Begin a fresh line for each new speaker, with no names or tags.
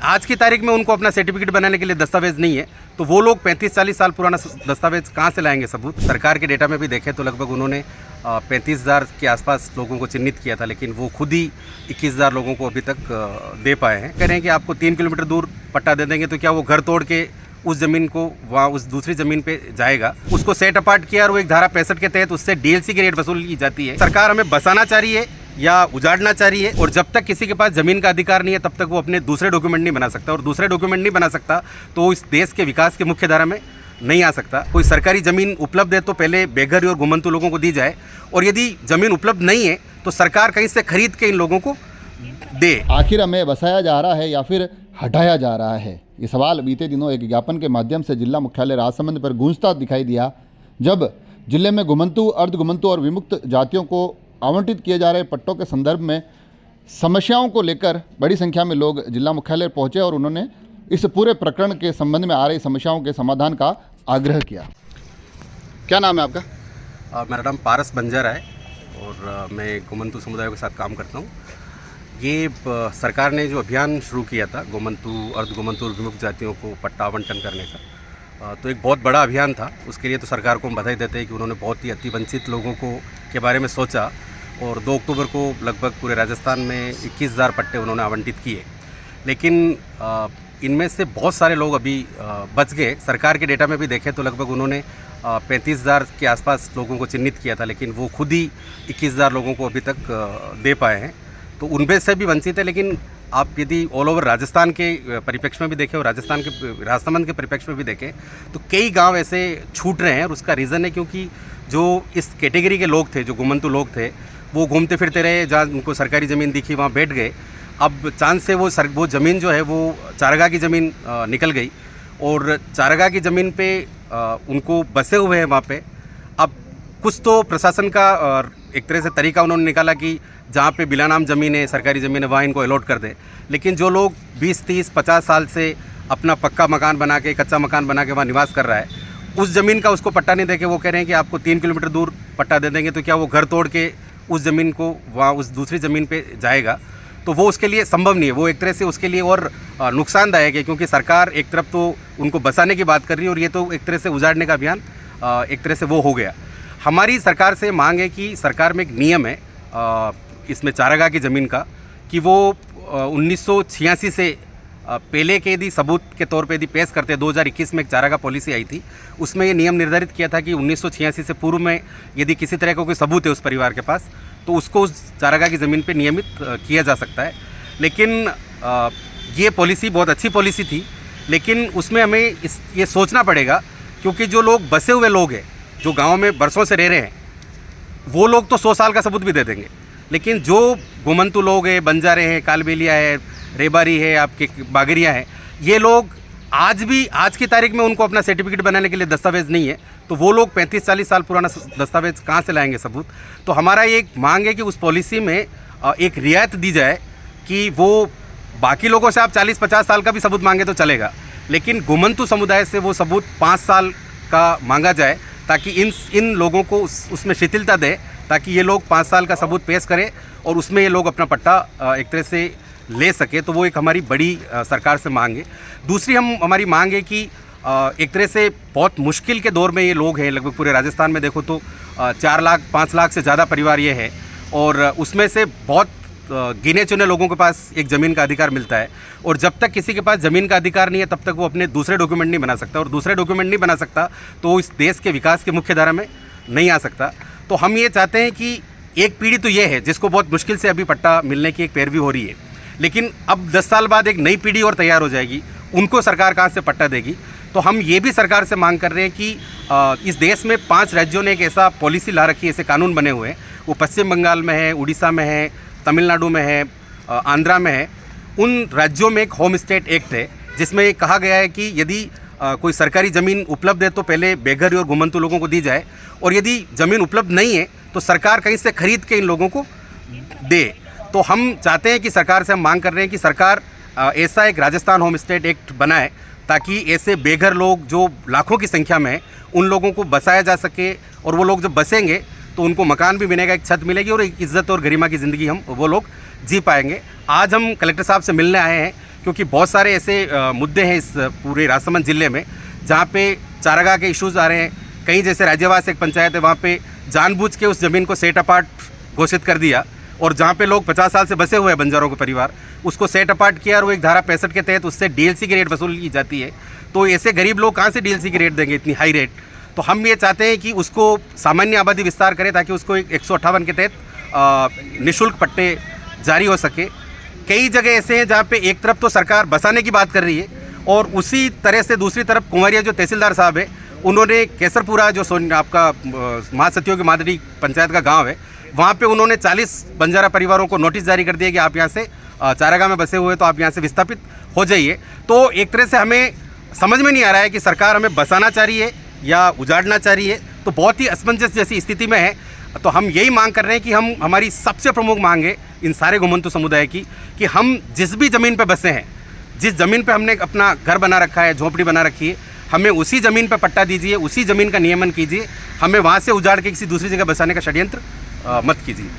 आज की तारीख में उनको अपना सर्टिफिकेट बनाने के लिए दस्तावेज नहीं है, तो वो लोग 35-40 साल पुराना दस्तावेज कहाँ से लाएंगे सबूत। सरकार के डेटा में भी देखें तो लगभग उन्होंने 35,000 के आसपास लोगों को चिन्हित किया था, लेकिन वो खुद ही 21,000 लोगों को अभी तक दे पाए हैं। कह रहे हैं कि आपको 3 किलोमीटर दूर पट्टा दे देंगे, तो क्या वो घर तोड़ के उस ज़मीन को वहाँ उस दूसरी ज़मीन पे जाएगा? उसको सेट अपार्ट किया और वो एक धारा 65 के तहत उससे डीएलसी की रेट वसूल की जाती है। सरकार हमें बसाना चाह रही है या उजाड़ना चाह रही है, और जब तक किसी के पास ज़मीन का अधिकार नहीं है तब तक वो अपने दूसरे डॉक्यूमेंट नहीं बना सकता, और दूसरे डॉक्यूमेंट नहीं बना सकता तो वो इस देश के विकास की मुख्य धारा में नहीं आ सकता। कोई सरकारी ज़मीन उपलब्ध है तो पहले बेघर और घुमंतू लोगों को दी जाए, और यदि ज़मीन उपलब्ध नहीं है तो सरकार कहीं से खरीद के इन लोगों को दे।
आखिर हमें बसाया जा रहा है या फिर हटाया जा रहा है, ये सवाल बीते दिनों एक ज्ञापन के माध्यम से जिला मुख्यालय राजसमंद पर गूंजता दिखाई दिया, जब जिले में घुमंतू, अर्ध घुमंतू और विमुक्त जातियों को आवंटित किए जा रहे पट्टों के संदर्भ में समस्याओं को लेकर बड़ी संख्या में लोग जिला मुख्यालय पहुंचे और उन्होंने इस पूरे प्रकरण के संबंध में आ रही समस्याओं के समाधान का आग्रह किया। क्या नाम है आपका?
मेरा नाम पारस बंजारा है और मैं घुमंतू समुदाय के साथ काम करता हूँ। ये सरकार ने जो अभियान शुरू किया था घुमंतू, अर्ध घुमंतू और विमुक्त जातियों को पट्टा आवंटन करने का, तो एक बहुत बड़ा अभियान था। उसके लिए तो सरकार को हम बधाई देते हैं कि उन्होंने बहुत ही अतिवंचित लोगों को के बारे में सोचा, और 2 अक्टूबर को लगभग पूरे राजस्थान में 21,000 पट्टे उन्होंने आवंटित किए। लेकिन इनमें से बहुत सारे लोग अभी बच गए। सरकार के डेटा में भी देखें तो लगभग उन्होंने 35,000 के आसपास लोगों को चिन्हित किया था, लेकिन वो खुद ही 21,000 लोगों को अभी तक दे पाए हैं, तो उनमें से भी वंचित है। लेकिन आप यदि ऑल ओवर राजस्थान के परिप्रेक्ष्य में भी देखें और राजस्थान के राजसमंद के परिप्रेक्ष्य में भी देखें तो कई गांव ऐसे छूट रहे हैं, और उसका रीज़न है क्योंकि जो इस कैटेगरी के लोग थे, जो घुमंतू लोग थे, वो घूमते फिरते रहे, जहाँ उनको सरकारी ज़मीन दिखी वहाँ बैठ गए। अब चांद से वो ज़मीन जो है वो चारागाह की ज़मीन निकल गई, और चारागाह की ज़मीन पे उनको बसे हुए हैं वहाँ पे। अब कुछ तो प्रशासन का एक तरह से तरीका उन्होंने निकाला कि जहाँ पे बिला नाम ज़मीन है, सरकारी ज़मीन है, वहाँ इनको अलॉट कर दे। लेकिन जो लोग 20, 30, 50 साल से अपना पक्का मकान बना के, कच्चा मकान बना के वहाँ निवास कर रहा है, उस ज़मीन का उसको पट्टा नहीं देके वो कह रहे हैं कि आपको 3 किलोमीटर दूर पट्टा दे देंगे, तो क्या वो घर तोड़ के उस ज़मीन को वहाँ उस दूसरी ज़मीन पे जाएगा? तो वो उसके लिए संभव नहीं है। वो एक तरह से उसके लिए और नुकसानदायक है, क्योंकि सरकार एक तरफ तो उनको बसाने की बात कर रही है और ये तो एक तरह से उजाड़ने का अभियान एक तरह से वो हो गया। हमारी सरकार से मांग है कि सरकार में एक नियम है इसमें चारागाह की ज़मीन का, कि वो 1986 से पहले के यदि सबूत के तौर पे यदि पेश करते, 2021 में एक चारागाह पॉलिसी आई थी, उसमें ये नियम निर्धारित किया था कि 1986 से पूर्व में यदि किसी तरह का कोई सबूत है उस परिवार के पास, तो उसको उस चारागाह की ज़मीन पे नियमित किया जा सकता है। लेकिन ये पॉलिसी बहुत अच्छी पॉलिसी थी, लेकिन उसमें हमें ये सोचना पड़ेगा, क्योंकि जो लोग बसे हुए लोग हैं, जो गाँव में बरसों से रह रहे हैं, वो लोग तो 100 साल का सबूत भी दे देंगे। लेकिन जो घुमंतू लोग हैं, बंजारे हैं, कालबेलिया है, रेबारी है, आपके बागरिया है, ये लोग आज की तारीख में उनको अपना सर्टिफिकेट बनाने के लिए दस्तावेज नहीं है, तो वो लोग 35-40 साल पुराना दस्तावेज कहाँ से लाएंगे सबूत। तो हमारा ये एक मांग है कि उस पॉलिसी में एक रियायत दी जाए कि वो बाकी लोगों से आप 40-50 साल का भी सबूत मांगे तो चलेगा, लेकिन घुमंतू समुदाय से वो सबूत 5 साल का मांगा जाए, ताकि इन लोगों को उसमें शिथिलता दे, ताकि ये लोग 5 साल का सबूत पेश करें और उसमें ये लोग अपना पट्टा एक तरह से ले सके। तो वो एक हमारी बड़ी सरकार से मांग है। दूसरी हमारी मांग है कि एक तरह से बहुत मुश्किल के दौर में ये लोग हैं, लगभग पूरे राजस्थान में देखो तो 4 लाख 5 लाख से ज़्यादा परिवार ये है, और उसमें से बहुत गिने चुने लोगों के पास एक ज़मीन का अधिकार मिलता है, और जब तक किसी के पास ज़मीन का अधिकार नहीं है तब तक वो अपने दूसरे डॉक्यूमेंट नहीं बना सकता, और दूसरे डॉक्यूमेंट नहीं बना सकता तो इस देश के विकास की मुख्य धारा में नहीं आ सकता। तो हम ये चाहते हैं कि एक पीढ़ी तो ये है जिसको बहुत मुश्किल से अभी पट्टा मिलने की एक पैरवी हो रही है, लेकिन अब 10 साल बाद एक नई पीढ़ी और तैयार हो जाएगी, उनको सरकार कहाँ से पट्टा देगी। तो हम ये भी सरकार से मांग कर रहे हैं कि इस देश में 5 राज्यों ने एक ऐसा पॉलिसी ला रखी है, ऐसे कानून बने हुए हैं, वो पश्चिम बंगाल में है, उड़ीसा में है, तमिलनाडु में है, आंध्रा में है। उन राज्यों में एक होम स्टेट एक्ट है, जिसमें कहा गया है कि यदि कोई सरकारी ज़मीन उपलब्ध है तो पहले बेघर और घुमंतू लोगों को दी जाए, और यदि ज़मीन उपलब्ध नहीं है तो सरकार कहीं से खरीद के इन लोगों को दे। तो हम चाहते हैं कि सरकार से हम मांग कर रहे हैं कि सरकार ऐसा एक राजस्थान होम स्टेट एक्ट बनाए, ताकि ऐसे बेघर लोग जो लाखों की संख्या में है, उन लोगों को बसाया जा सके, और वो लोग जब बसेंगे तो उनको मकान भी मिलेगा, एक छत मिलेगी, और एक इज़्ज़त और गरिमा की ज़िंदगी वो लोग जी पाएंगे। आज हम कलेक्टर साहब से मिलने आए हैं क्योंकि बहुत सारे ऐसे मुद्दे हैं इस पूरे राजसमंद ज़िले में जहाँ पे चारागाह के इश्यूज़ आ रहे हैं। कहीं जैसे राज्यवास एक पंचायत है, वहाँ पे जानबूझ के उस ज़मीन को सेट अपार्ट घोषित कर दिया, और जहाँ पे लोग 50 साल से बसे हुए हैं बंजारों के परिवार, उसको सेट अपार्ट किया और वो एक धारा 65 के तहत उससे डीएलसी की रेट वसूल की जाती है। तो ऐसे गरीब लोग कहाँ से डीएलसी की रेट देंगे, इतनी हाई रेट। तो हम ये चाहते हैं कि उसको सामान्य आबादी विस्तार करें ताकि उसको 158 के तहत निःशुल्क पट्टे जारी हो सके। कई जगह ऐसे हैं जहाँ पे एक तरफ तो सरकार बसाने की बात कर रही है और उसी तरह से दूसरी तरफ कुंवरिया जो तहसीलदार साहब है, उन्होंने केसरपुरा जो आपका महासतियों की मादरी पंचायत का गांव है, वहाँ पे उन्होंने 40 बंजारा परिवारों को नोटिस जारी कर दिया कि आप यहाँ से चारागाह में बसे हुए तो आप यहाँ से विस्थापित हो जाइए। तो एक तरह से हमें समझ में नहीं आ रहा है कि सरकार हमें बसाना चाह रही है या उजाड़ना चाह रही है। तो बहुत ही असमंजस जैसी स्थिति में है। तो हम यही मांग कर रहे हैं कि हमारी सबसे प्रमुख मांग है इन सारे घुमंतु समुदाय की कि हम जिस भी ज़मीन पर बसे हैं, जिस ज़मीन पे हमने अपना घर बना रखा है, झोंपड़ी बना रखी है, हमें उसी ज़मीन पे पट्टा दीजिए, उसी ज़मीन का नियमन कीजिए। हमें वहाँ से उजाड़ के किसी दूसरी जगह बसाने का षड्यंत्र मत कीजिए।